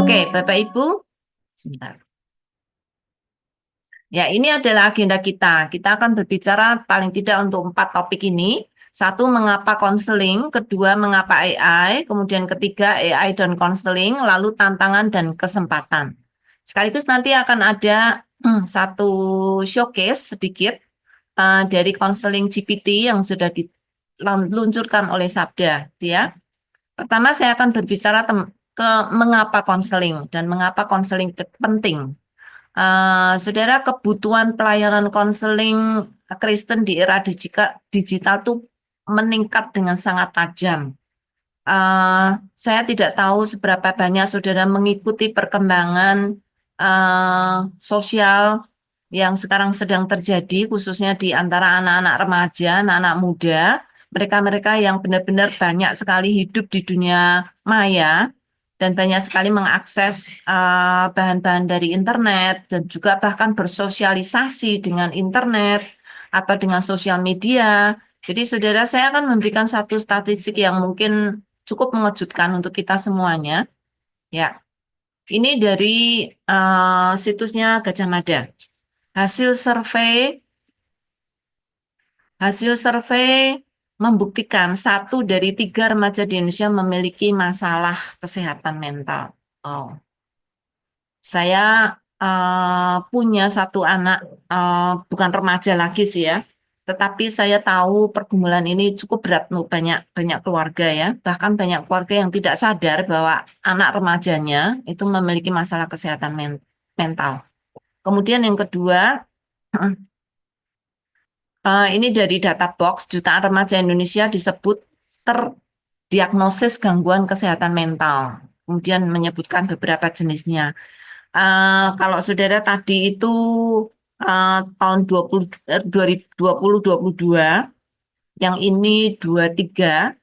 Oke, Bapak Ibu, sebentar. Ya, ini adalah agenda kita. Kita akan berbicara paling tidak untuk 4 topik ini. Satu, mengapa konseling. Kedua, mengapa AI. Kemudian ketiga, AI dan konseling. Lalu tantangan dan kesempatan. Sekaligus nanti akan ada satu showcase sedikit dari konseling GPT yang sudah diluncurkan oleh Sabda. Ya. Pertama, saya akan berbicara ke mengapa konseling dan mengapa konseling penting. Saudara, kebutuhan pelayanan konseling Kristen di era digital tuh meningkat dengan sangat tajam. Saya tidak tahu seberapa banyak saudara mengikuti perkembangan sosial yang sekarang sedang terjadi, khususnya di antara anak-anak remaja, anak-anak muda, mereka-mereka yang benar-benar banyak sekali hidup di dunia maya dan banyak sekali mengakses bahan-bahan dari internet dan juga bahkan bersosialisasi dengan internet atau dengan sosial media. Jadi saudara, saya akan memberikan satu statistik yang mungkin cukup mengejutkan untuk kita semuanya. Ya, ini dari situsnya Gajah Mada. Hasil survei hasil survei membuktikan 1 dari 3 remaja di Indonesia memiliki masalah kesehatan mental. Oh, saya punya satu anak, bukan remaja lagi sih ya, tetapi saya tahu pergumulan ini cukup berat untuk banyak banyak keluarga ya, bahkan banyak keluarga yang tidak sadar bahwa anak remajanya itu memiliki masalah kesehatan mental. Kemudian yang kedua, ini dari data box, jutaan remaja Indonesia disebut terdiagnosis gangguan kesehatan mental. Kemudian menyebutkan beberapa jenisnya. Kalau saudara tadi itu tahun 2022, yang ini 23.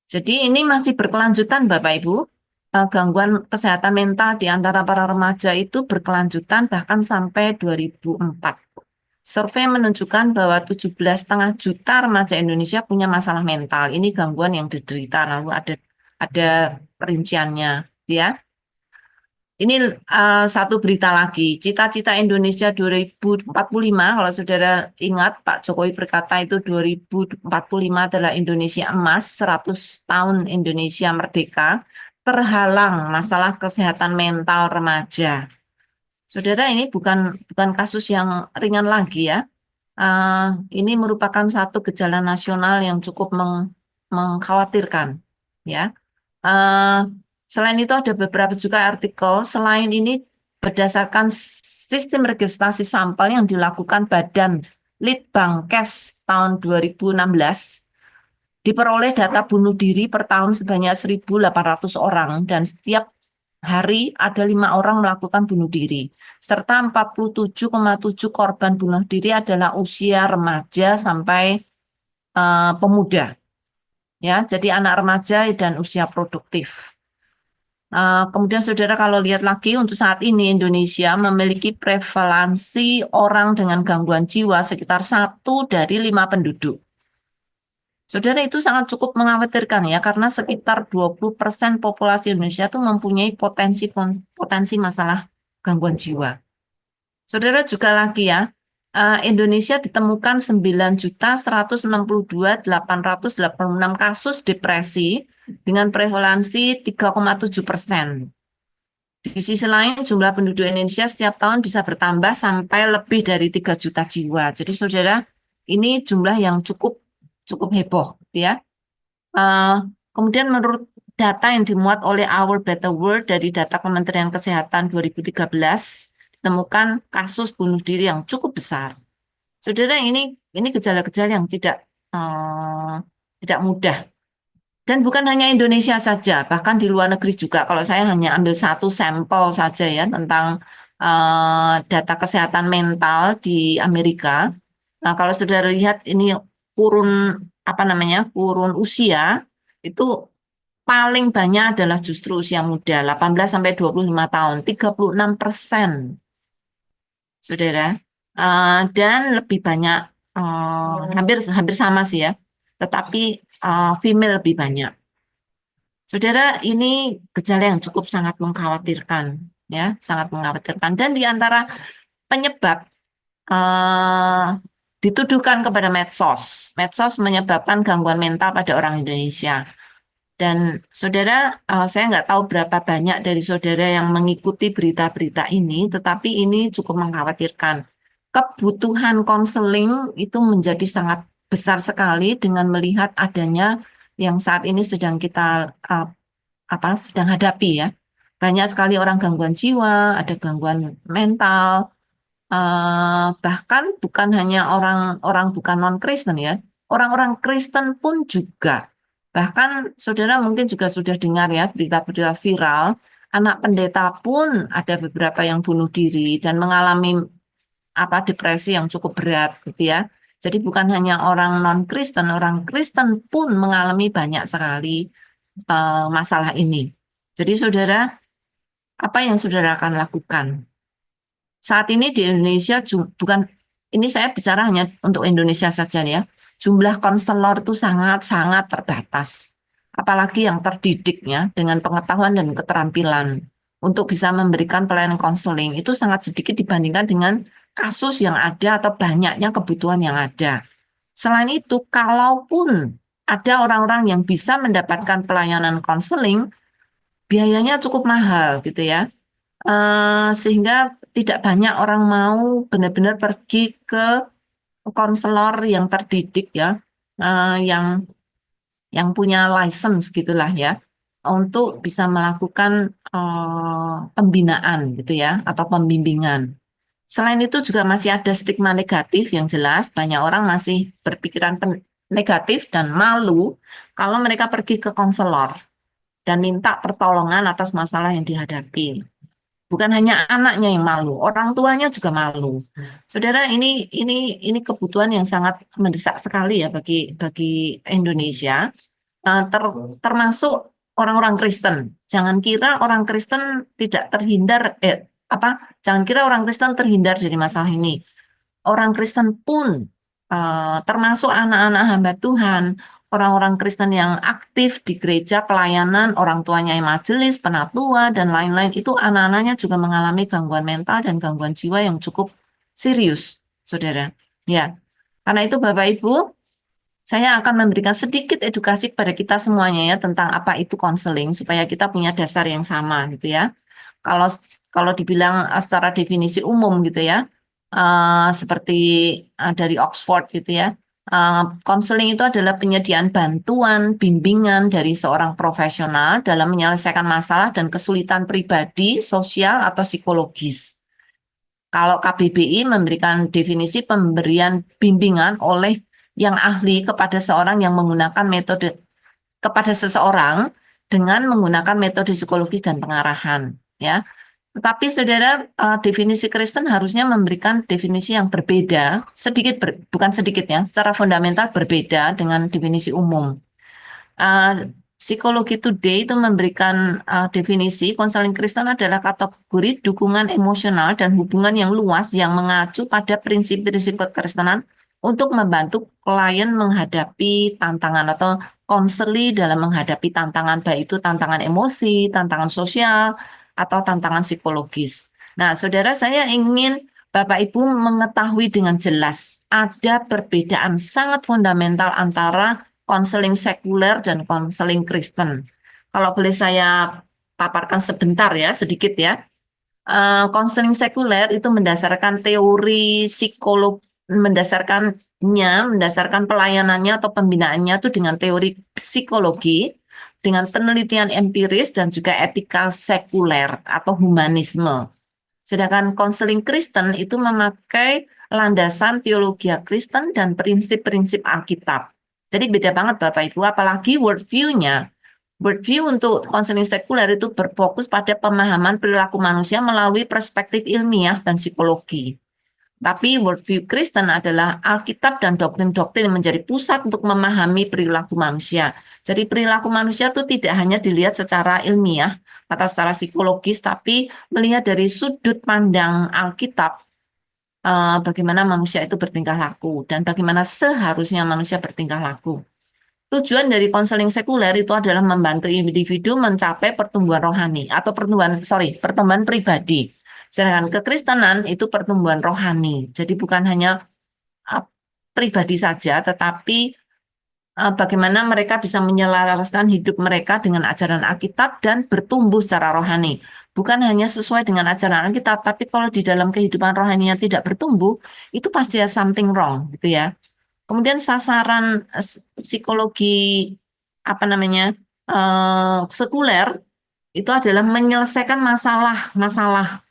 Jadi ini masih berkelanjutan Bapak Ibu. Gangguan kesehatan mental di antara para remaja itu berkelanjutan bahkan sampai 2004. Survei menunjukkan bahwa 17,5 juta remaja Indonesia punya masalah mental. Ini gangguan yang diderita, lalu ada perinciannya, ya. Ini satu berita lagi, cita-cita Indonesia 2045, kalau saudara ingat Pak Jokowi berkata itu 2045 adalah Indonesia emas, 100 tahun Indonesia merdeka, terhalang masalah kesehatan mental remaja. Saudara, ini bukan kasus yang ringan lagi ya. Ini merupakan satu gejala nasional yang cukup mengkhawatirkan, ya. Selain itu ada beberapa juga artikel. Selain ini, berdasarkan sistem registrasi sampel yang dilakukan Badan Litbangkes tahun 2016, diperoleh data bunuh diri per tahun sebanyak 1.800 orang dan setiap hari ada 5 orang melakukan bunuh diri, serta 47,7 korban bunuh diri adalah usia remaja sampai pemuda. Ya, jadi anak remaja dan usia produktif. Kemudian saudara kalau lihat lagi untuk saat ini Indonesia memiliki prevalensi orang dengan gangguan jiwa sekitar 1 dari 5 penduduk. Saudara, itu sangat cukup mengkhawatirkan ya, karena sekitar 20% populasi Indonesia itu mempunyai potensi masalah gangguan jiwa. Saudara, juga lagi ya, Indonesia ditemukan 9.162.886 kasus depresi dengan prevalensi 3,7%. Di sisi lain, jumlah penduduk Indonesia setiap tahun bisa bertambah sampai lebih dari 3 juta jiwa. Jadi saudara, ini jumlah yang cukup heboh, ya. Kemudian menurut data yang dimuat oleh Our Better World dari data Kementerian Kesehatan 2013, ditemukan kasus bunuh diri yang cukup besar. Saudara, ini gejala-gejala yang tidak mudah. Dan bukan hanya Indonesia saja, bahkan di luar negeri juga. Kalau saya hanya ambil satu sampel saja ya tentang data kesehatan mental di Amerika. Nah, kalau saudara lihat ini kurun kurun usia itu paling banyak adalah justru usia muda, 18 sampai 25 tahun, 36%, saudara. Dan lebih banyak, hampir sama sih ya, tetapi female lebih banyak. Saudara, ini gejala yang cukup sangat mengkhawatirkan, ya, sangat mengkhawatirkan. Dan di antara penyebab eh, dituduhkan kepada medsos. Medsos menyebabkan gangguan mental pada orang Indonesia. Dan saudara, saya nggak tahu berapa banyak dari saudara yang mengikuti berita-berita ini, tetapi ini cukup mengkhawatirkan. Kebutuhan konseling itu menjadi sangat besar sekali dengan melihat adanya yang saat ini sedang kita uh, sedang hadapi ya. Banyak sekali orang gangguan jiwa, ada gangguan mental, bahkan bukan hanya orang-orang bukan non-Kristen ya, orang-orang Kristen pun juga. Bahkan saudara mungkin juga sudah dengar ya berita-berita viral, anak pendeta pun ada beberapa yang bunuh diri dan mengalami depresi yang cukup berat gitu ya. Jadi bukan hanya orang non-Kristen, orang Kristen pun mengalami banyak sekali masalah ini. Jadi saudara, apa yang saudara akan lakukan? Saat ini di Indonesia bukan ini saya bicara hanya untuk Indonesia saja ya. Jumlah konselor itu sangat-sangat terbatas. Apalagi yang terdidik ya dengan pengetahuan dan keterampilan untuk bisa memberikan pelayanan konseling itu sangat sedikit dibandingkan dengan kasus yang ada atau banyaknya kebutuhan yang ada. Selain itu, kalaupun ada orang-orang yang bisa mendapatkan pelayanan konseling, biayanya cukup mahal gitu ya. Sehingga tidak banyak orang mau benar-benar pergi ke konselor yang terdidik ya, yang punya license gitulah ya, untuk bisa melakukan pembinaan gitu ya atau pembimbingan. Selain itu juga masih ada stigma negatif yang jelas, banyak orang masih berpikiran negatif dan malu kalau mereka pergi ke konselor dan minta pertolongan atas masalah yang dihadapi. Bukan hanya anaknya yang malu, orang tuanya juga malu. Saudara, ini kebutuhan yang sangat mendesak sekali ya bagi Indonesia, termasuk orang-orang Kristen. Jangan kira orang Kristen tidak terhindar, jangan kira orang Kristen terhindar dari masalah ini. Orang Kristen pun termasuk anak-anak hamba Tuhan, orang-orang Kristen yang aktif di gereja pelayanan, orang tuanya yang majelis, penatua, dan lain-lain, itu anak-anaknya juga mengalami gangguan mental dan gangguan jiwa yang cukup serius, saudara. Ya, karena itu Bapak Ibu, saya akan memberikan sedikit edukasi kepada kita semuanya ya tentang apa itu konseling supaya kita punya dasar yang sama gitu ya. Kalau kalau dibilang secara definisi umum gitu ya, seperti dari Oxford gitu ya. Konseling itu adalah penyediaan bantuan, bimbingan dari seorang profesional dalam menyelesaikan masalah dan kesulitan pribadi, sosial, atau psikologis. Kalau KBBI memberikan definisi pemberian bimbingan oleh yang ahli kepada seorang yang menggunakan metode kepada seseorang dengan menggunakan metode psikologis dan pengarahan, ya. Tetapi saudara, definisi Kristen harusnya memberikan definisi yang berbeda, bukan sedikit ya, secara fundamental berbeda dengan definisi umum. Psikologi Today itu memberikan definisi konseling Kristen adalah kategori dukungan emosional dan hubungan yang luas yang mengacu pada prinsip-prinsip kekristenan untuk membantu klien menghadapi tantangan atau konseli dalam menghadapi tantangan, baik itu tantangan emosi, tantangan sosial, atau tantangan psikologis. Nah, saudara, saya ingin Bapak Ibu mengetahui dengan jelas ada perbedaan sangat fundamental antara konseling sekuler dan konseling Kristen. Kalau boleh saya paparkan sebentar ya, sedikit ya. Konseling sekuler itu mendasarkan teori mendasarkan pelayanannya atau pembinaannya itu dengan teori psikologi, dengan penelitian empiris dan juga etika sekuler atau humanisme. Sedangkan konseling Kristen itu memakai landasan teologi Kristen dan prinsip-prinsip Alkitab. Jadi beda banget Bapak Ibu, apalagi worldview-nya. Worldview untuk konseling sekuler itu berfokus pada pemahaman perilaku manusia melalui perspektif ilmiah dan psikologi. Tapi worldview Kristen adalah Alkitab dan doktrin-doktrin yang menjadi pusat untuk memahami perilaku manusia. Jadi perilaku manusia itu tidak hanya dilihat secara ilmiah atau secara psikologis, tapi melihat dari sudut pandang Alkitab, bagaimana manusia itu bertingkah laku dan bagaimana seharusnya manusia bertingkah laku. Tujuan dari konseling sekuler itu adalah membantu individu mencapai pertumbuhan rohani atau pertumbuhan pribadi. Sedangkan kekristenan itu pertumbuhan rohani. Jadi bukan hanya uh, pribadi saja, tetapi bagaimana mereka bisa menyelaraskan hidup mereka dengan ajaran Alkitab dan bertumbuh secara rohani. Bukan hanya sesuai dengan ajaran Alkitab, tapi kalau di dalam kehidupan rohaninya tidak bertumbuh, itu pasti ada something wrong, gitu ya. Kemudian sasaran psikologi apa namanya sekuler itu adalah menyelesaikan masalah-masalah.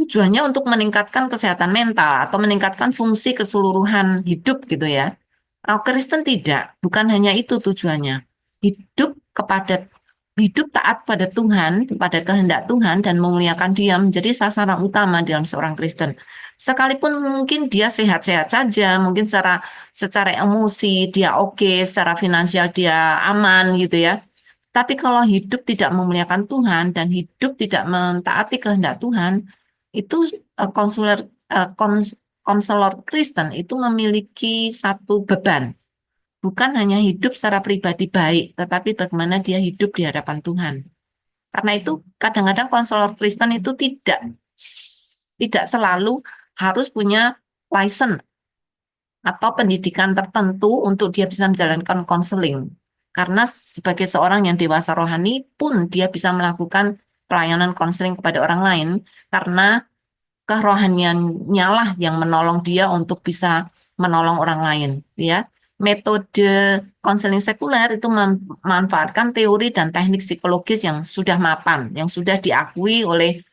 Tujuannya untuk meningkatkan kesehatan mental atau meningkatkan fungsi keseluruhan hidup gitu ya. Kristen tidak, bukan hanya itu tujuannya. Hidup kepada hidup taat pada Tuhan, pada kehendak Tuhan dan memuliakan Dia menjadi sasaran utama dalam seorang Kristen. Sekalipun mungkin dia sehat-sehat saja, mungkin secara emosi dia oke, secara finansial dia aman gitu ya. Tapi kalau hidup tidak memuliakan Tuhan dan hidup tidak mentaati kehendak Tuhan, itu konselor eh, kons- konselor Kristen itu memiliki satu beban, bukan hanya hidup secara pribadi baik, tetapi bagaimana dia hidup di hadapan Tuhan. Karena itu kadang-kadang konselor Kristen itu tidak selalu harus punya license atau pendidikan tertentu untuk dia bisa menjalankan konseling. Karena sebagai seorang yang dewasa rohani pun dia bisa melakukan pelayanan konseling kepada orang lain karena kerohaniannya lah yang menolong dia untuk bisa menolong orang lain, ya. Metode konseling sekuler itu memanfaatkan teori dan teknik psikologis yang sudah mapan, yang sudah diakui oleh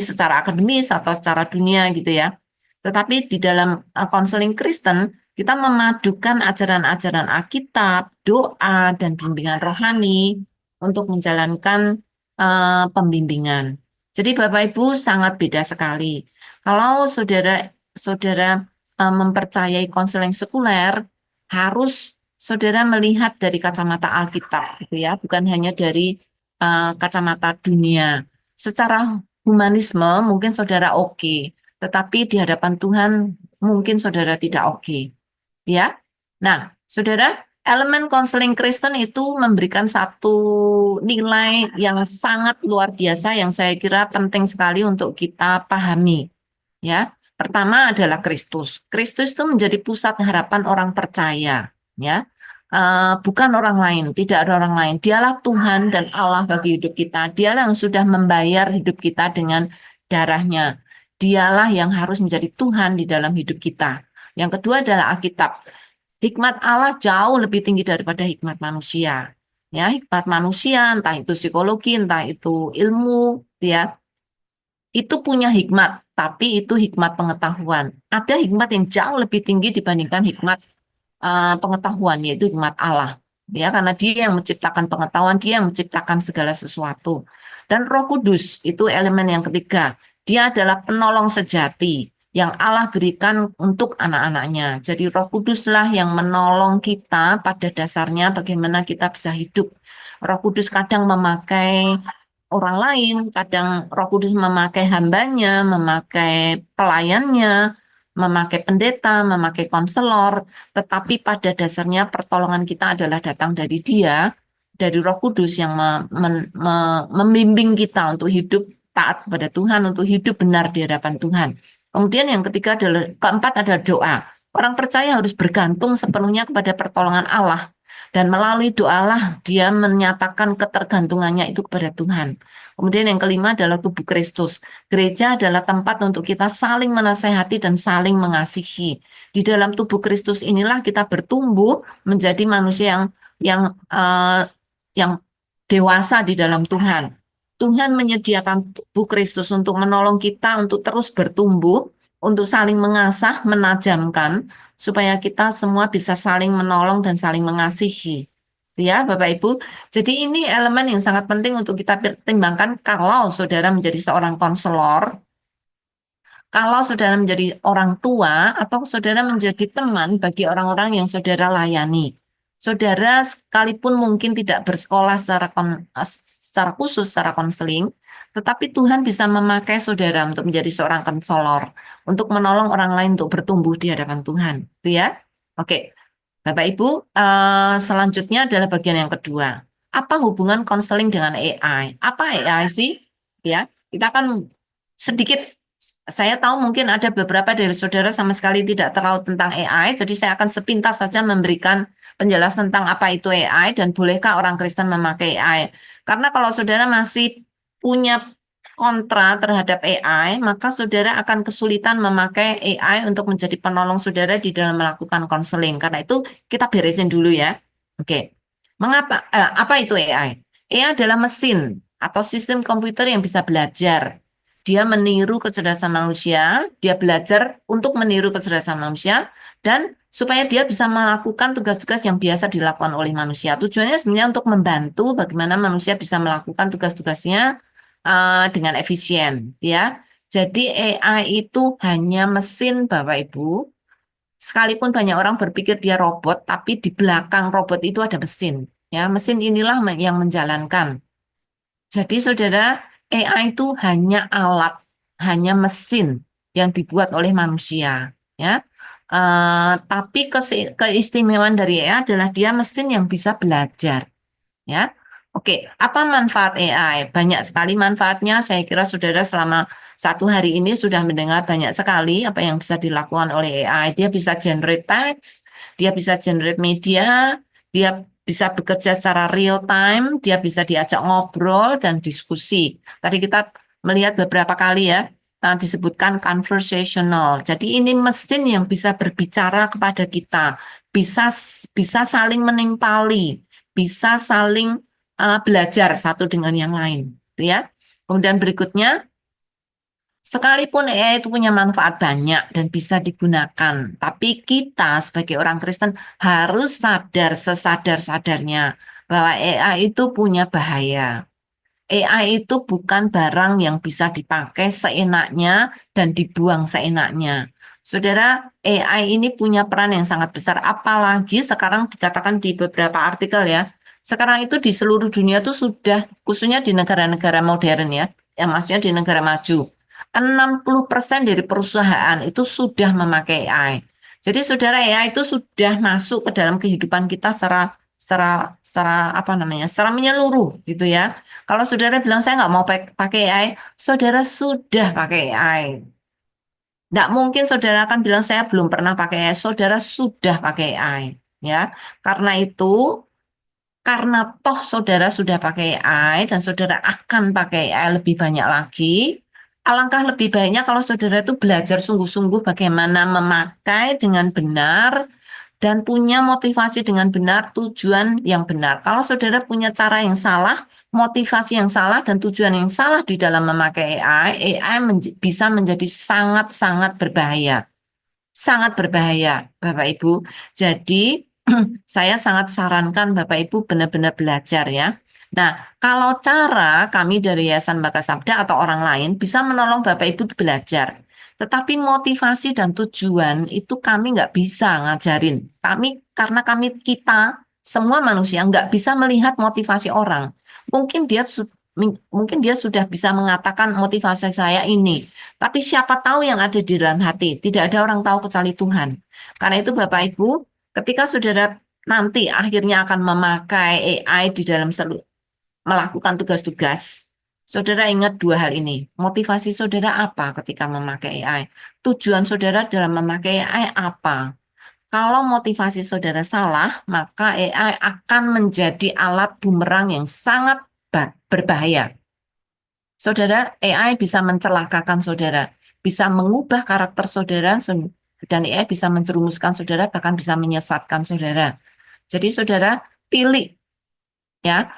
secara akademis atau secara dunia gitu ya. Tetapi di dalam konseling Kristen kita memadukan ajaran-ajaran Alkitab, doa dan bimbingan rohani untuk menjalankan pembimbingan. Jadi Bapak Ibu sangat beda sekali. Kalau saudara mempercayai konseling sekuler, harus saudara melihat dari kacamata Alkitab, gitu ya, bukan hanya dari kacamata dunia. Secara humanisme mungkin saudara oke, tetapi di hadapan Tuhan mungkin saudara tidak oke, ya. Nah, saudara, elemen konseling Kristen itu memberikan satu nilai yang sangat luar biasa yang saya kira penting sekali untuk kita pahami. Ya, pertama adalah Kristus. Kristus itu menjadi pusat harapan orang percaya. Ya, bukan orang lain, tidak ada orang lain. Dialah Tuhan dan Allah bagi hidup kita. Dialah yang sudah membayar hidup kita dengan darahnya. Dialah yang harus menjadi Tuhan di dalam hidup kita. Yang kedua adalah Alkitab. Hikmat Allah jauh lebih tinggi daripada hikmat manusia. Ya, hikmat manusia, entah itu psikologi, entah itu ilmu, ya, itu punya hikmat, tapi itu hikmat pengetahuan. Ada hikmat yang jauh lebih tinggi dibandingkan hikmat pengetahuan, yaitu hikmat Allah. Ya, karena Dia yang menciptakan pengetahuan, Dia yang menciptakan segala sesuatu. Dan Roh Kudus itu elemen yang ketiga. Dia adalah penolong sejati yang Allah berikan untuk anak-anaknya. Jadi Roh Kuduslah yang menolong kita pada dasarnya bagaimana kita bisa hidup. Roh Kudus kadang memakai orang lain, kadang Roh Kudus memakai hambanya, memakai pelayannya, memakai pendeta, memakai konselor, tetapi pada dasarnya pertolongan kita adalah datang dari Dia, dari Roh Kudus yang membimbing kita untuk hidup taat kepada Tuhan, untuk hidup benar di hadapan Tuhan. Kemudian yang ketiga adalah, keempat adalah doa. Orang percaya harus bergantung sepenuhnya kepada pertolongan Allah. Dan melalui doalah dia menyatakan ketergantungannya itu kepada Tuhan. Kemudian yang kelima adalah tubuh Kristus. Gereja adalah tempat untuk kita saling menasehati dan saling mengasihi. Di dalam tubuh Kristus inilah kita bertumbuh menjadi manusia yang dewasa di dalam Tuhan. Tuhan menyediakan tubuh Kristus untuk menolong kita untuk terus bertumbuh, untuk saling mengasah, menajamkan, supaya kita semua bisa saling menolong dan saling mengasihi. Ya, Bapak Ibu. Jadi ini elemen yang sangat penting untuk kita pertimbangkan kalau saudara menjadi seorang konselor, kalau saudara menjadi orang tua, atau saudara menjadi teman bagi orang-orang yang saudara layani. Saudara sekalipun mungkin tidak bersekolah secara khusus, secara konseling, tetapi Tuhan bisa memakai saudara untuk menjadi seorang konselor, untuk menolong orang lain untuk bertumbuh di hadapan Tuhan. Gitu ya. Oke. Bapak Ibu, selanjutnya adalah bagian yang kedua. Apa hubungan konseling dengan AI? Apa AI sih? Ya, kita akan sedikit, saya tahu mungkin ada beberapa dari saudara sama sekali tidak tahu tentang AI, jadi saya akan sepintas saja memberikan penjelasan tentang apa itu AI dan bolehkah orang Kristen memakai AI. Karena kalau saudara masih punya kontra terhadap AI, maka saudara akan kesulitan memakai AI untuk menjadi penolong saudara di dalam melakukan konseling. Karena itu kita beresin dulu ya. Oke. Apa itu AI? AI adalah mesin atau sistem komputer yang bisa belajar. Dia meniru kecerdasan manusia, dia belajar untuk meniru kecerdasan manusia, dan supaya dia bisa melakukan tugas-tugas yang biasa dilakukan oleh manusia. Tujuannya sebenarnya untuk membantu bagaimana manusia bisa melakukan tugas-tugasnya dengan efisien, ya. Jadi AI itu hanya mesin, Bapak Ibu. Sekalipun banyak orang berpikir dia robot, tapi di belakang robot itu ada mesin. Ya, mesin inilah yang menjalankan. Jadi saudara, AI itu hanya alat, hanya mesin yang dibuat oleh manusia. Ya, tapi keistimewaan dari AI adalah dia mesin yang bisa belajar. Ya, oke. Apa manfaat AI? Banyak sekali manfaatnya. Saya kira saudara selama 1 hari ini sudah mendengar banyak sekali apa yang bisa dilakukan oleh AI. Dia bisa generate text, dia bisa generate media, dia bisa bekerja secara real time, dia bisa diajak ngobrol dan diskusi. Tadi kita melihat beberapa kali ya, disebutkan conversational. Jadi ini mesin yang bisa berbicara kepada kita, bisa bisa saling menimpali, bisa saling belajar satu dengan yang lain, gitu ya. Kemudian berikutnya, sekalipun AI itu punya manfaat banyak dan bisa digunakan, tapi kita sebagai orang Kristen harus sadar sesadar-sadarnya bahwa AI itu punya bahaya. AI itu bukan barang yang bisa dipakai seenaknya dan dibuang seenaknya. Saudara, AI ini punya peran yang sangat besar, apalagi sekarang dikatakan di beberapa artikel ya. Sekarang itu di seluruh dunia itu sudah, khususnya di negara-negara modern ya, yang maksudnya di negara maju, 60% dari perusahaan itu sudah memakai AI. Jadi saudara, AI itu sudah masuk ke dalam kehidupan kita secara secara secara apa namanya, secara menyeluruh gitu ya. Kalau saudara bilang saya nggak mau pakai AI, saudara sudah pakai AI. Nggak mungkin saudara akan bilang saya belum pernah pakai AI, saudara sudah pakai AI. Ya, karena itu, karena toh saudara sudah pakai AI dan saudara akan pakai AI lebih banyak lagi, alangkah lebih baiknya kalau saudara itu belajar sungguh-sungguh bagaimana memakai dengan benar dan punya motivasi dengan benar, tujuan yang benar. Kalau saudara punya cara yang salah, motivasi yang salah, dan tujuan yang salah di dalam memakai AI, AI bisa menjadi sangat-sangat berbahaya. Sangat berbahaya, Bapak Ibu. Jadi, saya sangat sarankan Bapak Ibu benar-benar belajar ya. Nah, kalau cara kami dari Yayasan Baka Sabda atau orang lain bisa menolong Bapak Ibu belajar. Tetapi motivasi dan tujuan itu kami nggak bisa ngajarin. Karena kita semua manusia nggak bisa melihat motivasi orang. Mungkin mungkin dia sudah bisa mengatakan motivasi saya ini. Tapi siapa tahu yang ada di dalam hati. Tidak ada orang tahu kecuali Tuhan. Karena itu Bapak Ibu, ketika saudara nanti akhirnya akan memakai AI di dalam melakukan tugas-tugas, saudara ingat 2 hal ini. Motivasi saudara apa ketika memakai AI? Tujuan saudara dalam memakai AI apa? Kalau motivasi saudara salah, maka AI akan menjadi alat bumerang yang sangat berbahaya. Saudara, AI bisa mencelakakan saudara, bisa mengubah karakter saudara, dan AI bisa menjerumuskan saudara, bahkan bisa menyesatkan saudara. Jadi saudara pilih ya,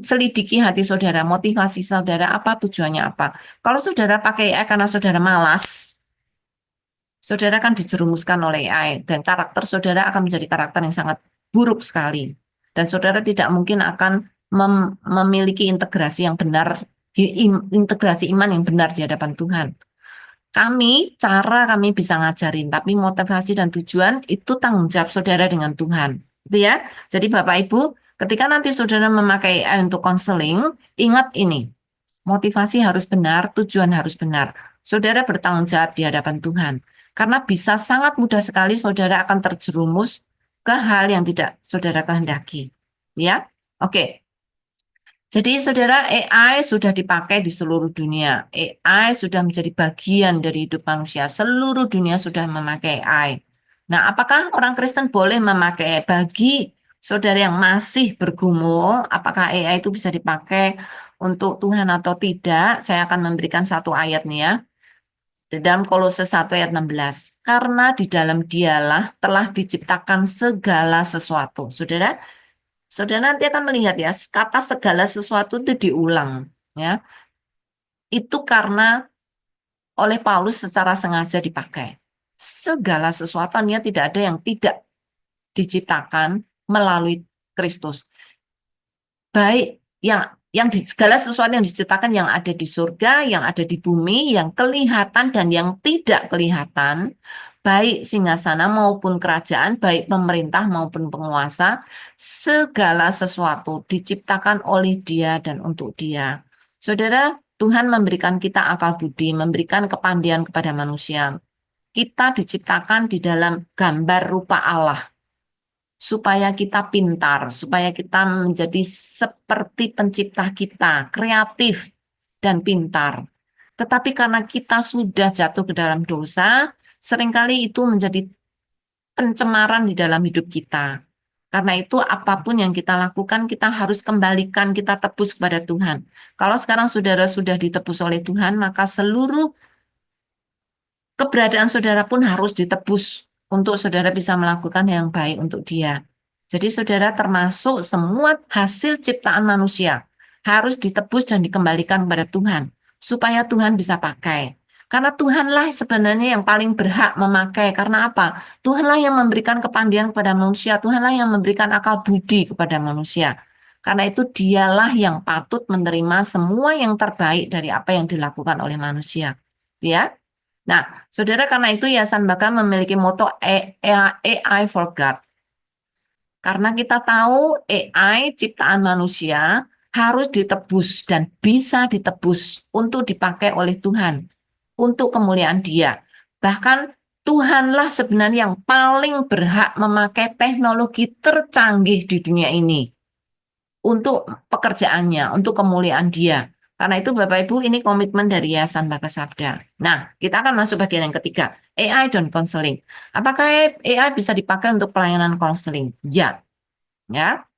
selidiki hati saudara, motivasi saudara apa, tujuannya apa. Kalau saudara pakai AI karena saudara malas, saudara akan dijerumuskan oleh AI dan karakter saudara akan menjadi karakter yang sangat buruk sekali. Dan saudara tidak mungkin akan memiliki integrasi yang benar, integrasi iman yang benar di hadapan Tuhan. Cara kami bisa ngajarin, tapi motivasi dan tujuan itu tanggung jawab saudara dengan Tuhan. Gitu ya. Jadi Bapak Ibu, ketika nanti saudara memakai AI untuk konseling, ingat ini, motivasi harus benar, tujuan harus benar. Saudara bertanggung jawab di hadapan Tuhan. Karena bisa sangat mudah sekali saudara akan terjerumus ke hal yang tidak saudara kehendaki. Ya, oke. Jadi saudara, AI sudah dipakai di seluruh dunia. AI sudah menjadi bagian dari hidup manusia. Seluruh dunia sudah memakai AI. Nah, apakah orang Kristen boleh memakai? Bagi saudara yang masih bergumul, apakah AI itu bisa dipakai untuk Tuhan atau tidak? Saya akan memberikan satu ayat nih ya. Di dalam Kolose 1 ayat 16. Karena di dalam dialah telah diciptakan segala sesuatu. Saudara, saudara nanti akan melihat ya, kata segala sesuatu itu diulang. Ya, itu karena oleh Paulus secara sengaja dipakai. Segala sesuatu tidak ada yang tidak diciptakan melalui Kristus. Baik yang di segala sesuatu yang diciptakan yang ada di surga, yang ada di bumi, yang kelihatan dan yang tidak kelihatan, baik singgasana maupun kerajaan, baik pemerintah maupun penguasa, segala sesuatu diciptakan oleh Dia dan untuk Dia. Saudara, Tuhan memberikan kita akal budi, memberikan kepandian kepada manusia. Kita diciptakan di dalam gambar rupa Allah supaya kita pintar, supaya kita menjadi seperti pencipta kita, kreatif dan pintar. Tetapi karena kita sudah jatuh ke dalam dosa, seringkali itu menjadi pencemaran di dalam hidup kita. Karena itu apapun yang kita lakukan, kita harus kembalikan, kita tebus kepada Tuhan. Kalau sekarang saudara sudah ditebus oleh Tuhan, maka seluruh keberadaan saudara pun harus ditebus untuk saudara bisa melakukan yang baik untuk Dia. Jadi saudara termasuk semua hasil ciptaan manusia harus ditebus dan dikembalikan kepada Tuhan supaya Tuhan bisa pakai. Karena Tuhanlah sebenarnya yang paling berhak memakai. Karena apa? Tuhanlah yang memberikan kepandian kepada manusia. Tuhanlah yang memberikan akal budi kepada manusia. Karena itu dialah yang patut menerima semua yang terbaik dari apa yang dilakukan oleh manusia. Ya. Nah, saudara, karena itu Yayasan Baka memiliki moto AI for God. Karena kita tahu AI ciptaan manusia harus ditebus dan bisa ditebus untuk dipakai oleh Tuhan, untuk kemuliaan Dia. Bahkan Tuhanlah sebenarnya yang paling berhak memakai teknologi tercanggih di dunia ini untuk pekerjaannya, untuk kemuliaan Dia. Karena itu Bapak Ibu ini komitmen dari Yayasan Baka Sabda. Nah, kita akan masuk bagian yang ketiga, AI dan konseling. Apakah AI bisa dipakai untuk pelayanan konseling? Ya. Ya.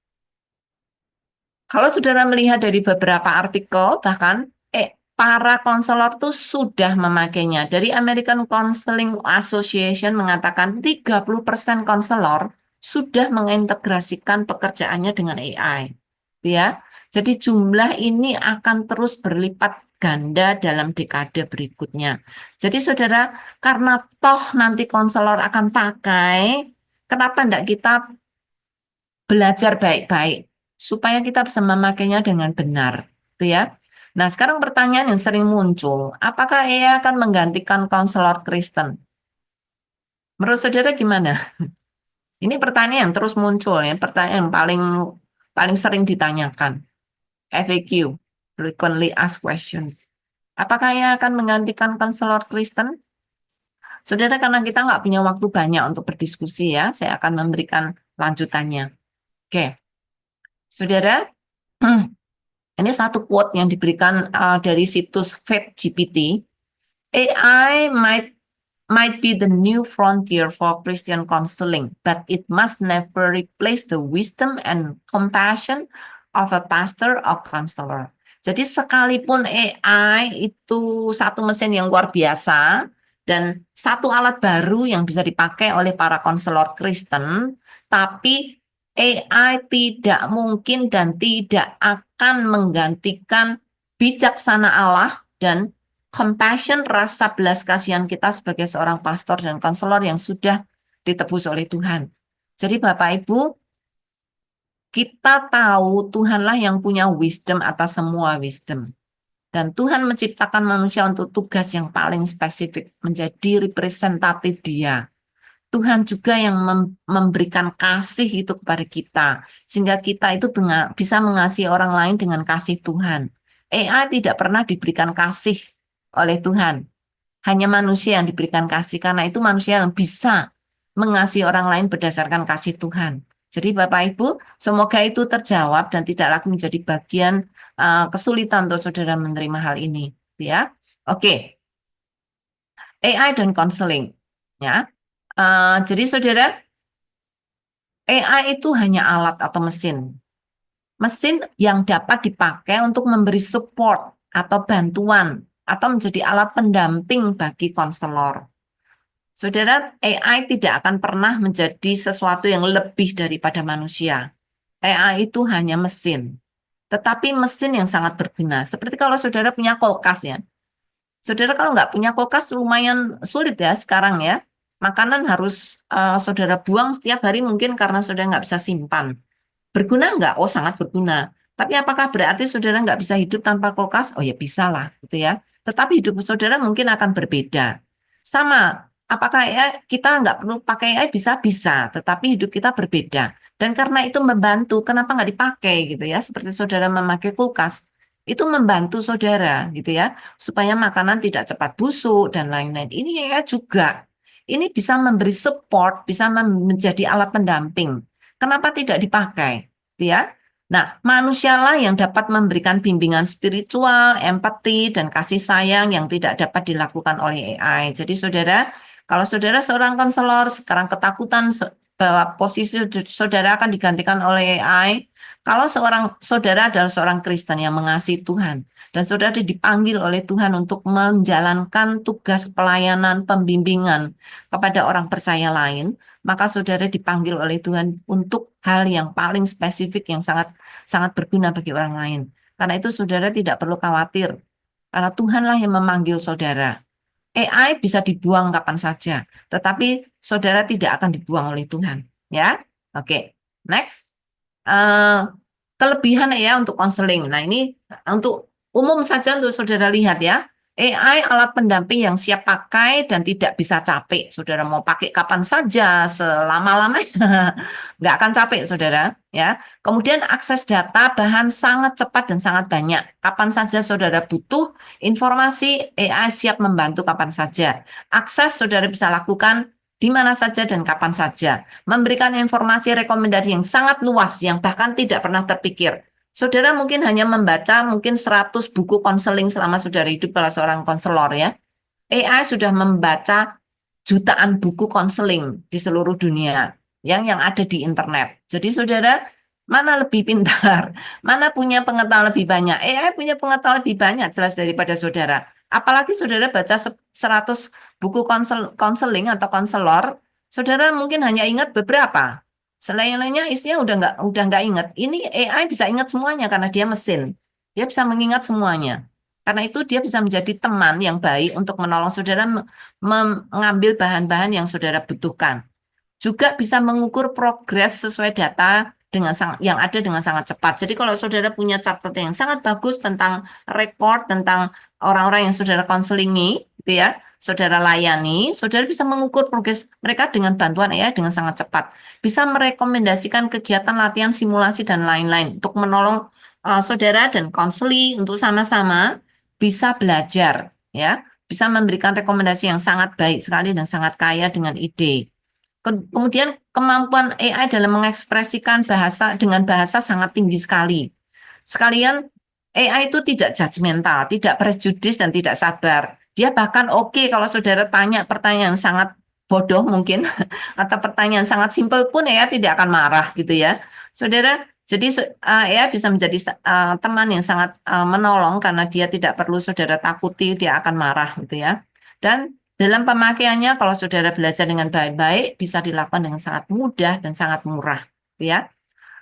Kalau saudara melihat dari beberapa artikel, bahkan para konselor itu sudah memakainya. Dari American Counseling Association mengatakan 30% konselor sudah mengintegrasikan pekerjaannya dengan AI. Ya. Jadi jumlah ini akan terus berlipat ganda dalam dekade berikutnya. Jadi saudara, karena toh nanti konselor akan pakai, kenapa enggak kita belajar baik-baik supaya kita bisa memakainya dengan benar, gitu ya. Nah, sekarang pertanyaan yang sering muncul, apakah ia akan menggantikan konselor Kristen? Menurut saudara gimana? Ini pertanyaan yang terus muncul ya, pertanyaan yang paling paling sering ditanyakan. FAQ, frequently asked questions. Apakah ia akan menggantikan konselor Kristen? Saudara, karena kita nggak punya waktu banyak untuk berdiskusi ya, saya akan memberikan lanjutannya. Oke, saudara, ini satu quote yang diberikan dari situs Faith GPT. AI might be the new frontier for Christian counseling, but it must never replace the wisdom and compassion of a pastor or counselor. Jadi sekalipun AI itu satu mesin yang luar biasa dan satu alat baru yang bisa dipakai oleh para konselor Kristen, tapi AI tidak mungkin dan tidak akan menggantikan bijaksana Allah dan compassion, rasa belas kasihan kita sebagai seorang pastor dan konselor yang sudah ditebus oleh Tuhan. Jadi Bapak Ibu, kita tahu Tuhanlah yang punya wisdom atas semua wisdom. Dan Tuhan menciptakan manusia untuk tugas yang paling spesifik, menjadi representatif Dia. Tuhan juga yang memberikan kasih itu kepada kita, sehingga kita itu bisa mengasihi orang lain dengan kasih Tuhan. AI tidak pernah diberikan kasih oleh Tuhan. Hanya manusia yang diberikan kasih, karena itu manusia yang bisa mengasihi orang lain berdasarkan kasih Tuhan. Jadi Bapak Ibu, semoga itu terjawab dan tidak lagi menjadi bagian kesulitan untuk saudara menerima hal ini, ya. Oke, AI dan konseling, ya. Jadi saudara, AI itu hanya alat atau mesin. Mesin yang dapat dipakai untuk memberi support atau bantuan atau menjadi alat pendamping bagi konselor. Saudara, AI tidak akan pernah menjadi sesuatu yang lebih daripada manusia. AI itu hanya mesin, tetapi mesin yang sangat berguna. Seperti kalau saudara punya kulkas ya. Saudara kalau nggak punya kulkas lumayan sulit ya sekarang ya. Makanan harus saudara buang setiap hari mungkin karena saudara nggak bisa simpan. Berguna nggak? Oh, sangat berguna. Tapi apakah berarti saudara nggak bisa hidup tanpa kulkas? Oh ya bisa lah, gitu ya. Tetapi hidup saudara mungkin akan berbeda. Sama, apakah ya kita nggak perlu pakai AI? Bisa, tetapi hidup kita berbeda. Dan karena itu membantu, kenapa nggak dipakai gitu ya? Seperti saudara memakai kulkas, itu membantu saudara gitu ya, supaya makanan tidak cepat busuk dan lain-lain. Ini ya juga. Ini bisa memberi support, bisa menjadi alat pendamping. Kenapa tidak dipakai? Ya. Nah, manusialah yang dapat memberikan bimbingan spiritual, empati, dan kasih sayang yang tidak dapat dilakukan oleh AI. Jadi, saudara, kalau saudara seorang konselor sekarang ketakutan bahwa posisi saudara akan digantikan oleh AI, kalau seorang saudara adalah seorang Kristen yang mengasihi Tuhan, dan saudara dipanggil oleh Tuhan untuk menjalankan tugas pelayanan pembimbingan kepada orang percaya lain, maka saudara dipanggil oleh Tuhan untuk hal yang paling spesifik yang sangat sangat berguna bagi orang lain. Karena itu saudara tidak perlu khawatir, karena Tuhanlah yang memanggil saudara. AI bisa dibuang kapan saja, tetapi saudara tidak akan dibuang oleh Tuhan. Ya, oke. Next. Eh, Kelebihan ya untuk konseling. Nah, ini untuk umum saja untuk saudara lihat ya. AI alat pendamping yang siap pakai dan tidak bisa capek. Saudara mau pakai kapan saja, selama-lamanya, nggak akan capek, saudara. Ya. Kemudian akses data bahan sangat cepat dan sangat banyak. Kapan saja saudara butuh informasi, AI siap membantu kapan saja. Akses saudara bisa lakukan di mana saja dan kapan saja, memberikan informasi rekomendasi yang sangat luas yang bahkan tidak pernah terpikir. Saudara mungkin hanya membaca mungkin 100 buku konseling selama saudara hidup kalau seorang konselor ya. AI sudah membaca jutaan buku konseling di seluruh dunia yang ada di internet. Jadi saudara, mana lebih pintar? Mana punya pengetahuan lebih banyak? AI punya pengetahuan lebih banyak jelas daripada saudara. Apalagi saudara baca 100 buku konseling atau konselor, saudara mungkin hanya ingat beberapa. Selain-lainnya isinya udah nggak ingat. Ini AI bisa ingat semuanya karena dia mesin. Dia bisa mengingat semuanya. Karena itu dia bisa menjadi teman yang baik untuk menolong saudara mengambil bahan-bahan yang saudara butuhkan. Juga bisa mengukur progres sesuai data yang ada dengan sangat cepat. Jadi kalau saudara punya catatan yang sangat bagus tentang rekor tentang orang-orang yang saudara konselingi, gitu ya, saudara layani, saudara bisa mengukur progres mereka dengan bantuan AI dengan sangat cepat. Bisa merekomendasikan kegiatan latihan simulasi dan lain-lain untuk menolong saudara dan konseli untuk sama-sama bisa belajar, ya, bisa memberikan rekomendasi yang sangat baik sekali dan sangat kaya dengan ide. Kemudian kemampuan AI dalam mengekspresikan bahasa dengan bahasa sangat tinggi sekali. Sekalian AI itu tidak judgmental, tidak prejudis dan tidak sabar. Dia bahkan oke kalau saudara tanya pertanyaan sangat bodoh mungkin atau pertanyaan sangat simpel pun AI tidak akan marah gitu ya. Saudara, jadi AI bisa menjadi teman yang sangat menolong karena dia tidak perlu saudara takuti dia akan marah gitu ya. Dan dalam pemakaiannya, kalau saudara belajar dengan baik-baik, bisa dilakukan dengan sangat mudah dan sangat murah, ya.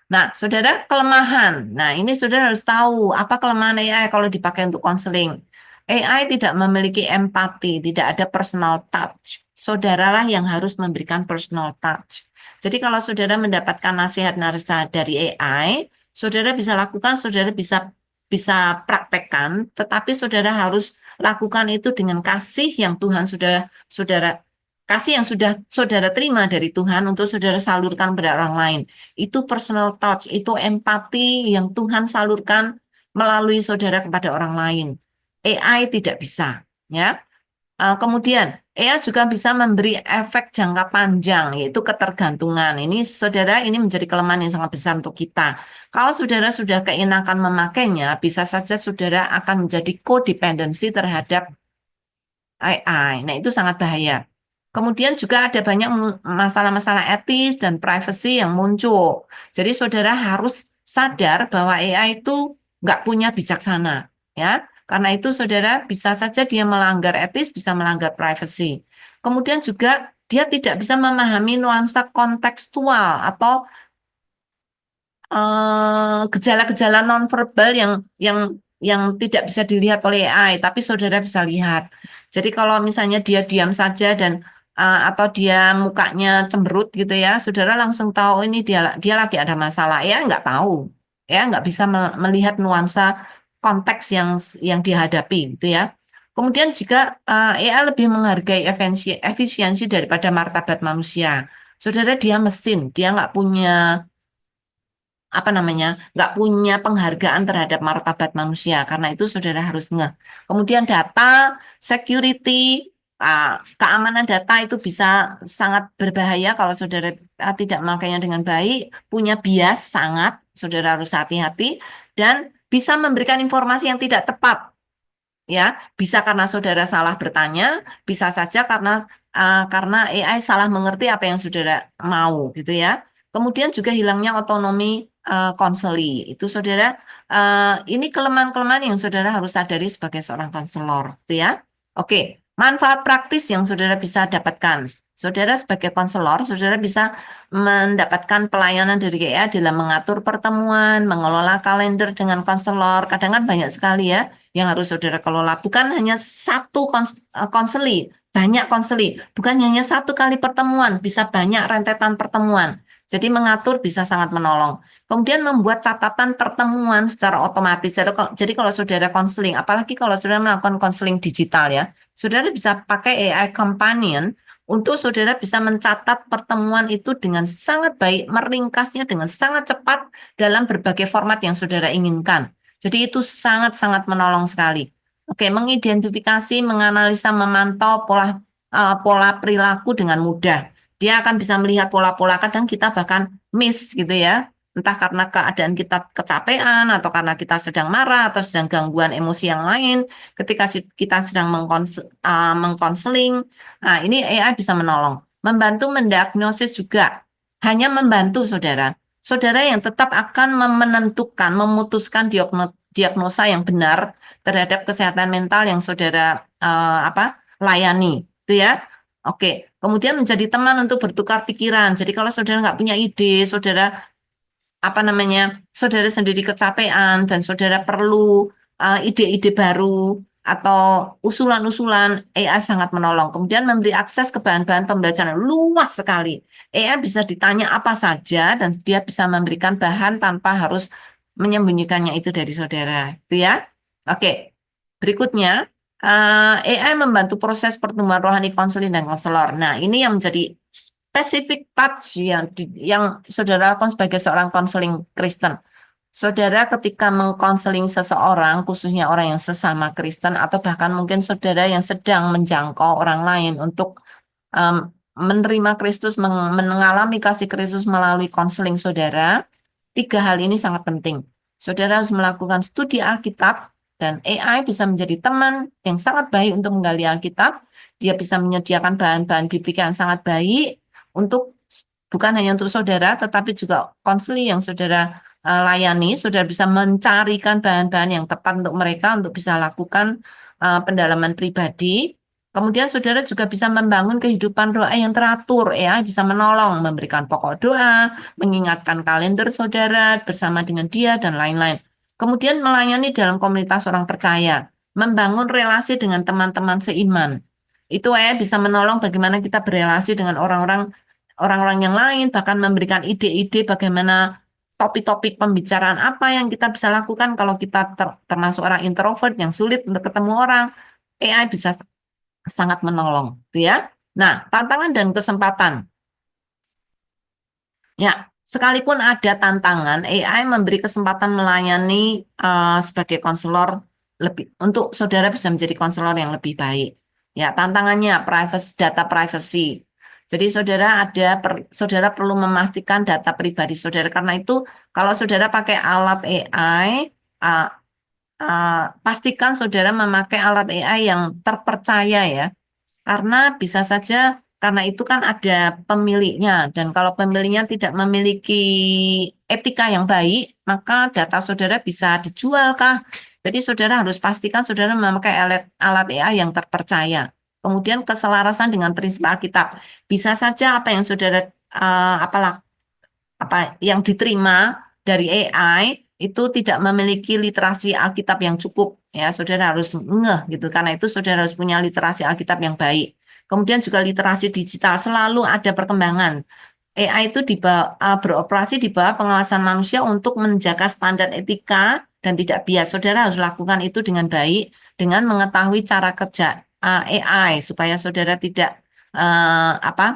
Nah, saudara, kelemahan. Nah, ini saudara harus tahu apa kelemahan AI kalau dipakai untuk konseling. AI tidak memiliki empati, tidak ada personal touch. Saudaralah yang harus memberikan personal touch. Jadi kalau saudara mendapatkan nasihat-nasihat dari AI, saudara bisa lakukan, saudara bisa bisa praktekkan, tetapi saudara harus lakukan itu dengan kasih yang Tuhan sudah saudara kasih yang sudah saudara terima dari Tuhan untuk saudara salurkan pada orang lain. Itu personal touch, itu empati yang Tuhan salurkan melalui saudara kepada orang lain. AI tidak bisa, ya. Kemudian AI juga bisa memberi efek jangka panjang, yaitu ketergantungan. Ini saudara, ini menjadi kelemahan yang sangat besar untuk kita. Kalau saudara sudah keenakan memakainya, bisa saja saudara akan menjadi codependency terhadap AI. Nah, itu sangat bahaya. Kemudian juga ada banyak masalah-masalah etis dan privacy yang muncul. Jadi saudara harus sadar bahwa AI itu nggak punya bijaksana, ya. Karena itu saudara bisa saja dia melanggar etis, bisa melanggar privacy. Kemudian juga dia tidak bisa memahami nuansa kontekstual atau gejala-gejala nonverbal yang yang tidak bisa dilihat oleh AI, tapi saudara bisa lihat. Jadi kalau misalnya dia diam saja dan atau dia mukanya cemberut gitu ya, saudara langsung tahu ini dia lagi ada masalah. Ya nggak tahu, ya nggak bisa melihat nuansa konteks yang dihadapi gitu ya. Kemudian jika AI lebih menghargai efisiensi daripada martabat manusia, saudara dia mesin, dia nggak punya apa namanya, nggak punya penghargaan terhadap martabat manusia. Karena itu saudara harus ngeh. Kemudian data, security, keamanan data itu bisa sangat berbahaya kalau saudara tidak memakainya dengan baik, punya bias sangat, saudara harus hati-hati, dan bisa memberikan informasi yang tidak tepat. Ya, bisa karena saudara salah bertanya, bisa saja karena AI salah mengerti apa yang saudara mau gitu ya. Kemudian juga hilangnya otonomi konseli. Itu saudara, ini kelemahan-kelemahan yang saudara harus sadari sebagai seorang konselor, gitu ya. Oke, manfaat praktis yang saudara bisa dapatkan. Saudara sebagai konselor, saudara bisa mendapatkan pelayanan dari AI dalam mengatur pertemuan, mengelola kalender dengan konselor. Kadang kan banyak sekali ya yang harus saudara kelola. Bukan hanya satu konseli, banyak konseli. Bukan hanya satu kali pertemuan, bisa banyak rentetan pertemuan. Jadi mengatur bisa sangat menolong. Kemudian membuat catatan pertemuan secara otomatis. Jadi kalau saudara konseling, apalagi kalau saudara melakukan konseling digital ya, saudara bisa pakai AI Companion untuk saudara bisa mencatat pertemuan itu dengan sangat baik, meringkasnya dengan sangat cepat dalam berbagai format yang saudara inginkan. Jadi itu sangat-sangat menolong sekali. Oke, mengidentifikasi, menganalisa, memantau pola perilaku dengan mudah. Dia akan bisa melihat pola-pola, kadang kita bahkan miss gitu ya. Entah karena keadaan kita kecapean atau karena kita sedang marah atau sedang gangguan emosi yang lain. Ketika kita sedang mengkonseling, nah ini AI bisa menolong. Membantu mendiagnosis juga. Hanya membantu saudara. Saudara yang tetap akan menentukan, memutuskan diagnosa yang benar terhadap kesehatan mental yang saudara layani, itu ya. Oke, kemudian menjadi teman untuk bertukar pikiran. Jadi kalau saudara nggak punya ide, saudara apa namanya, saudara sendiri kecapean dan saudara perlu ide-ide baru atau usulan-usulan, AI sangat menolong. Kemudian memberi akses ke bahan-bahan pembelajaran yang luas sekali. AI bisa ditanya apa saja dan dia bisa memberikan bahan tanpa harus menyembunyikannya itu dari saudara. Itu ya. Oke. Berikutnya, AI membantu proses pertumbuhan rohani konseling dan konselor. Nah, ini yang menjadi spesifik touch yang saudara lakukan sebagai seorang konseling Kristen. Saudara ketika mengkonseling seseorang, khususnya orang yang sesama Kristen, atau bahkan mungkin saudara yang sedang menjangkau orang lain untuk em, menerima Kristus, mengalami kasih Kristus melalui konseling saudara, tiga hal ini sangat penting. Saudara harus melakukan studi Alkitab, dan AI bisa menjadi teman yang sangat baik untuk menggali Alkitab. Dia bisa menyediakan bahan-bahan biblik yang sangat baik untuk bukan hanya untuk saudara, tetapi juga konseling yang saudara layani. Saudara bisa mencarikan bahan-bahan yang tepat untuk mereka untuk bisa lakukan pendalaman pribadi. Kemudian saudara juga bisa membangun kehidupan doa yang teratur, ya, bisa menolong, memberikan pokok doa, mengingatkan kalender saudara bersama dengan dia, dan lain-lain. Kemudian melayani dalam komunitas orang percaya, membangun relasi dengan teman-teman seiman. Itu bisa menolong bagaimana kita berelasi dengan orang-orang yang lain, bahkan memberikan ide-ide bagaimana topik-topik pembicaraan apa yang kita bisa lakukan kalau kita termasuk orang introvert yang sulit untuk ketemu orang. AI bisa sangat menolong, gitu ya. Nah, tantangan dan kesempatan. Ya, sekalipun ada tantangan, AI memberi kesempatan melayani sebagai konselor lebih untuk saudara bisa menjadi konselor yang lebih baik. Ya, tantangannya data privacy. Jadi saudara perlu memastikan data pribadi saudara. Karena itu kalau saudara pakai alat AI, uh, pastikan saudara memakai alat AI yang terpercaya ya. Karena bisa saja karena itu kan ada pemiliknya dan kalau pemiliknya tidak memiliki etika yang baik, maka data saudara bisa dijual kah? Jadi saudara harus pastikan saudara memakai alat AI yang terpercaya. Kemudian keselarasan dengan prinsip Alkitab. Bisa saja apa yang saudara apa yang diterima dari AI itu tidak memiliki literasi Alkitab yang cukup ya saudara harus ngeh gitu karena itu saudara harus punya literasi Alkitab yang baik. Kemudian juga literasi digital selalu ada perkembangan. AI itu beroperasi di bawah pengawasan manusia untuk menjaga standar etika dan tidak bias. Saudara harus lakukan itu dengan baik dengan mengetahui cara kerja AI supaya saudara tidak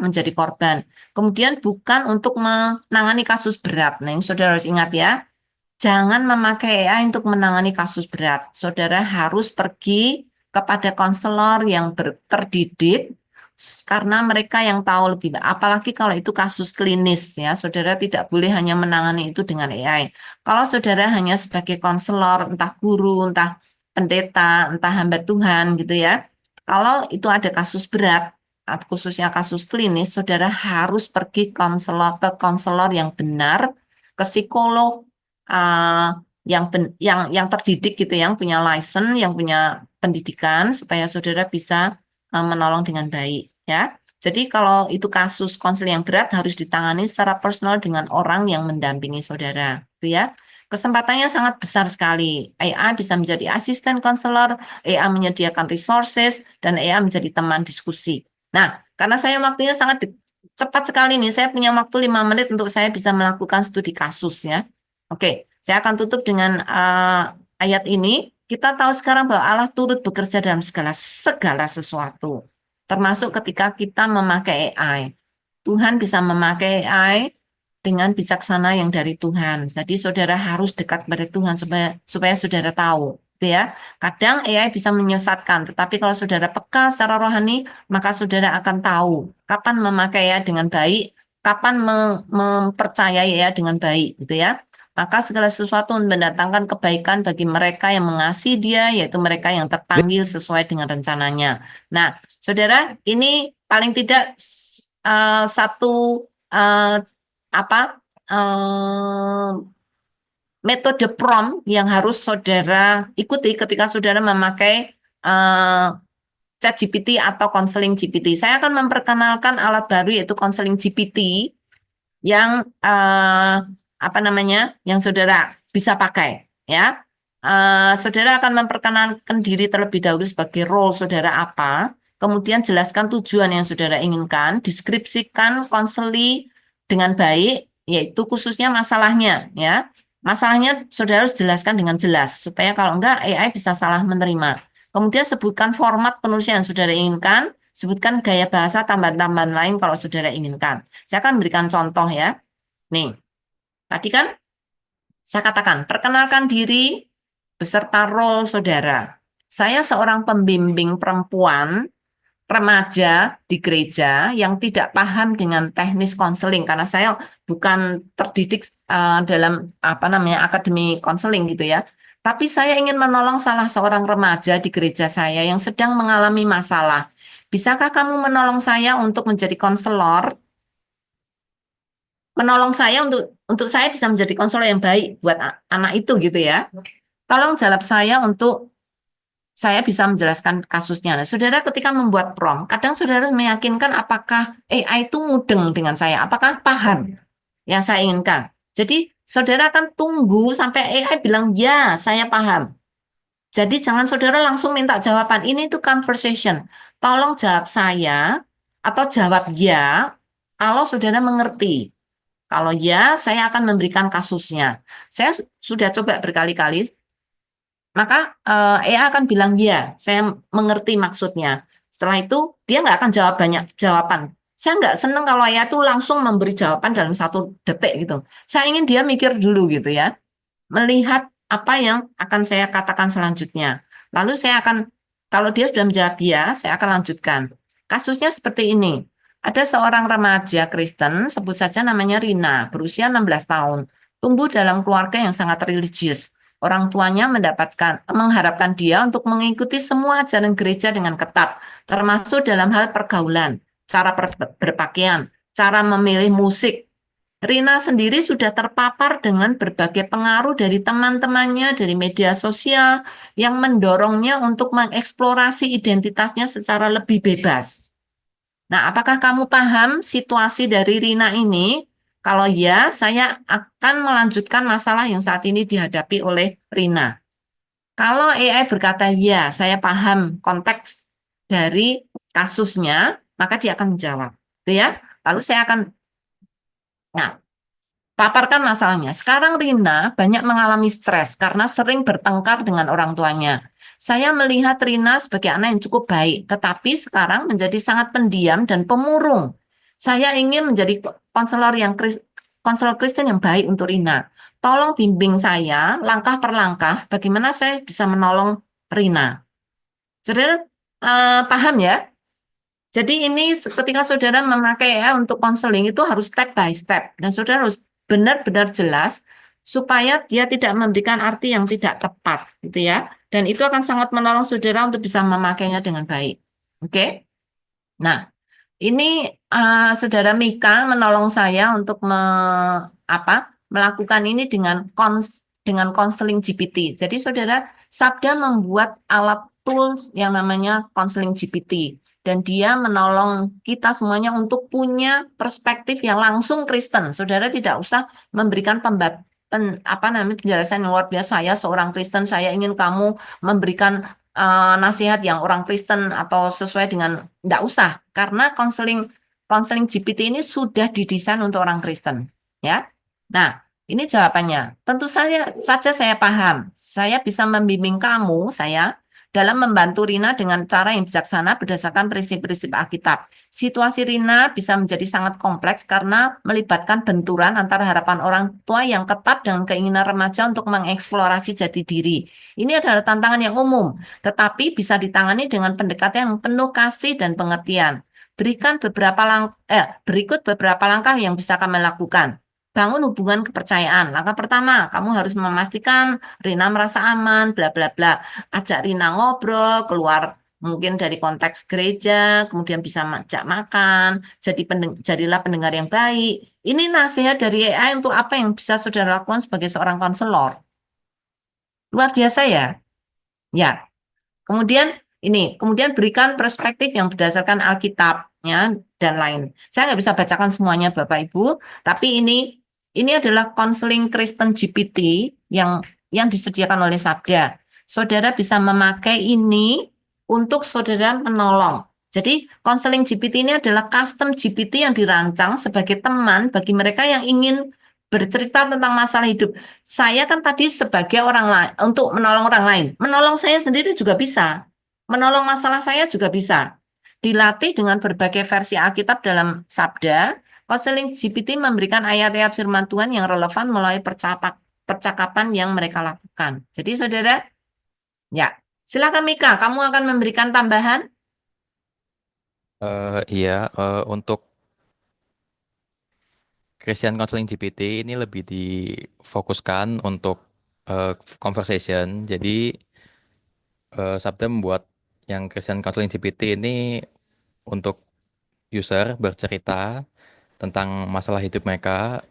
menjadi korban. Kemudian bukan untuk menangani kasus berat. Nah, ini saudara harus ingat ya. Jangan memakai AI untuk menangani kasus berat. Saudara harus pergi kepada konselor yang terdidik karena mereka yang tahu lebih baik. Apalagi kalau itu kasus klinis ya, saudara tidak boleh hanya menangani itu dengan AI. Kalau saudara hanya sebagai konselor, entah guru, entah pendeta, entah hamba Tuhan gitu ya. Kalau itu ada kasus berat, khususnya kasus klinis, saudara harus pergi ke konselor yang benar, ke psikolog yang terdidik gitu, yang punya license, yang punya pendidikan supaya saudara bisa menolong dengan baik ya. Jadi kalau itu kasus konseling yang berat harus ditangani secara personal dengan orang yang mendampingi saudara, gitu ya. Kesempatannya sangat besar sekali. AI bisa menjadi asisten konselor, AI menyediakan resources, dan AI menjadi teman diskusi. Nah, karena saya waktunya sangat cepat sekali nih, saya punya waktu 5 menit untuk saya bisa melakukan studi kasus ya. Oke, saya akan tutup dengan ayat ini. Kita tahu sekarang bahwa Allah turut bekerja dalam segala sesuatu, termasuk ketika kita memakai AI. Tuhan bisa memakai AI dengan bijaksana yang dari Tuhan. Jadi saudara harus dekat pada Tuhan supaya saudara tahu, gitu ya. Kadang AI bisa menyesatkan, tetapi kalau saudara peka secara rohani, maka saudara akan tahu kapan memakai AI dengan baik, kapan mempercayai AI dengan baik, gitu ya. Maka segala sesuatu mendatangkan kebaikan bagi mereka yang mengasihi Dia, yaitu mereka yang terpanggil sesuai dengan rencananya. Nah, saudara, ini paling tidak satu uh, apa metode prompt yang harus saudara ikuti ketika saudara memakai ChatGPT atau konseling GPT. Saya akan memperkenalkan alat baru yaitu konseling GPT yang yang saudara bisa pakai ya. Saudara akan memperkenalkan diri terlebih dahulu sebagai role saudara apa, kemudian jelaskan tujuan yang saudara inginkan, deskripsikan konseli dengan baik, yaitu khususnya masalahnya ya. Masalahnya saudara harus jelaskan dengan jelas supaya kalau enggak AI bisa salah menerima. Kemudian sebutkan format penulisan yang saudara inginkan, sebutkan gaya bahasa tambahan-tambahan lain kalau saudara inginkan. Saya akan berikan contoh ya. Nih, tadi kan saya katakan, perkenalkan diri beserta role saudara. Saya seorang pembimbing perempuan remaja di gereja yang tidak paham dengan teknis konseling karena saya bukan terdidik dalam akademi konseling gitu ya. Tapi saya ingin menolong salah seorang remaja di gereja saya yang sedang mengalami masalah. Bisakah kamu menolong saya untuk menjadi konselor? Menolong saya untuk saya bisa menjadi konselor yang baik buat anak itu gitu ya. Tolong jawab saya untuk saya bisa menjelaskan kasusnya. Nah, saudara ketika membuat prompt, kadang saudara harus meyakinkan apakah AI itu mudeng dengan saya, apakah paham yang saya inginkan. Jadi saudara akan tunggu sampai AI bilang, ya saya paham. Jadi jangan saudara langsung minta jawaban, ini itu conversation. Tolong jawab saya atau jawab ya kalau saudara mengerti. Kalau ya, saya akan memberikan kasusnya. Saya sudah coba berkali-kali, maka AI akan bilang ya, saya mengerti maksudnya. Setelah itu dia nggak akan jawab banyak jawaban. Saya nggak senang kalau AI itu langsung memberi jawaban dalam 1 detik gitu. Saya ingin dia mikir dulu gitu ya, melihat apa yang akan saya katakan selanjutnya. Lalu saya akan Kalau dia sudah menjawab ya, saya akan lanjutkan. Kasusnya seperti ini. Ada seorang remaja Kristen, sebut saja namanya Rina, berusia 16 tahun, tumbuh dalam keluarga yang sangat religius. Orang tuanya mengharapkan dia untuk mengikuti semua ajaran gereja dengan ketat, termasuk dalam hal pergaulan, cara berpakaian, cara memilih musik. Rina sendiri sudah terpapar dengan berbagai pengaruh dari teman-temannya, dari media sosial, yang mendorongnya untuk mengeksplorasi identitasnya secara lebih bebas. Nah, apakah kamu paham situasi dari Rina ini? Kalau ya, saya akan melanjutkan masalah yang saat ini dihadapi oleh Rina. Kalau AI berkata ya, saya paham konteks dari kasusnya, maka dia akan menjawab. Gitu ya. Lalu saya akan, nah, paparkan masalahnya. Sekarang Rina banyak mengalami stres karena sering bertengkar dengan orang tuanya. Saya melihat Rina sebagai anak yang cukup baik, tetapi sekarang menjadi sangat pendiam dan pemurung. Saya ingin menjadi konselor Kristen yang baik untuk Rina. Tolong bimbing saya langkah per langkah bagaimana saya bisa menolong Rina. Saudara paham ya? Jadi ini ketika saudara memakai ya untuk konseling itu harus step by step dan saudara harus benar-benar jelas supaya dia tidak memberikan arti yang tidak tepat gitu ya. Dan itu akan sangat menolong saudara untuk bisa memakainya dengan baik. Oke? Nah, ini saudara Mika menolong saya untuk melakukan ini dengan konseling GPT. Jadi saudara Sabda membuat alat tools yang namanya konseling GPT dan dia menolong kita semuanya untuk punya perspektif yang langsung Kristen. Saudara tidak usah memberikan penjelasan yang luar biasa. Saya seorang Kristen, saya ingin kamu memberikan nasihat yang orang Kristen atau sesuai dengan tidak usah karena konseling GPT ini sudah didesain untuk orang Kristen ya. Nah, ini jawabannya. Tentu saja saya paham. Saya bisa membimbing kamu, saya dalam membantu Rina dengan cara yang bijaksana berdasarkan prinsip-prinsip Alkitab. Situasi Rina bisa menjadi sangat kompleks karena melibatkan benturan antara harapan orang tua yang ketat dengan keinginan remaja untuk mengeksplorasi jati diri. Ini adalah tantangan yang umum, tetapi bisa ditangani dengan pendekatan yang penuh kasih dan pengertian. Berikut beberapa langkah yang bisa kami lakukan. Bangun hubungan kepercayaan. Langkah pertama, kamu harus memastikan Rina merasa aman, bla bla bla. Ajak Rina ngobrol, keluar mungkin dari konteks gereja, kemudian bisa ajak makan, jadilah pendengar yang baik. Ini nasihat dari AI untuk apa yang bisa saudara lakukan sebagai seorang konselor. Luar biasa ya? Ya. Kemudian berikan perspektif yang berdasarkan Alkitabnya dan lain. Saya nggak bisa bacakan semuanya Bapak Ibu, tapi ini adalah konseling Kristen GPT yang disediakan oleh Sabda. Saudara bisa memakai ini untuk saudara menolong. Jadi konseling GPT ini adalah custom GPT yang dirancang sebagai teman bagi mereka yang ingin bercerita tentang masalah hidup. Saya kan tadi sebagai orang lain untuk menolong orang lain. Menolong saya sendiri juga bisa. Menolong masalah saya juga bisa. Dilatih dengan berbagai versi Alkitab dalam Sabda, konseling GPT memberikan ayat-ayat firman Tuhan yang relevan melalui percakapan yang mereka lakukan. Jadi saudara, ya, silakan Mika, kamu akan memberikan tambahan. Iya, untuk Christian Counseling GPT ini lebih difokuskan untuk conversation. Jadi Sabda membuat yang Christian Counseling GPT ini untuk user bercerita tentang masalah hidup mereka.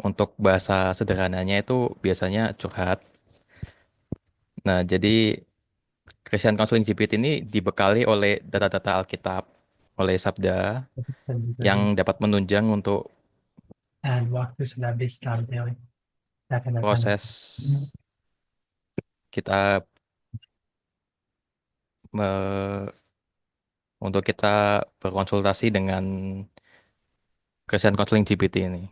Untuk bahasa sederhananya itu biasanya curhat. Nah, jadi Christian Counseling GPT ini dibekali oleh data-data Alkitab oleh Sabda yang dapat menunjang untuk waktu sudah habis tampil. proses kita untuk kita berkonsultasi dengan Christian Counseling GPT ini.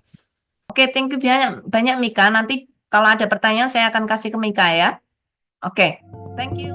Oke, thank you banyak Mika. Nanti kalau ada pertanyaan saya akan kasih ke Mika ya. Oke, thank you.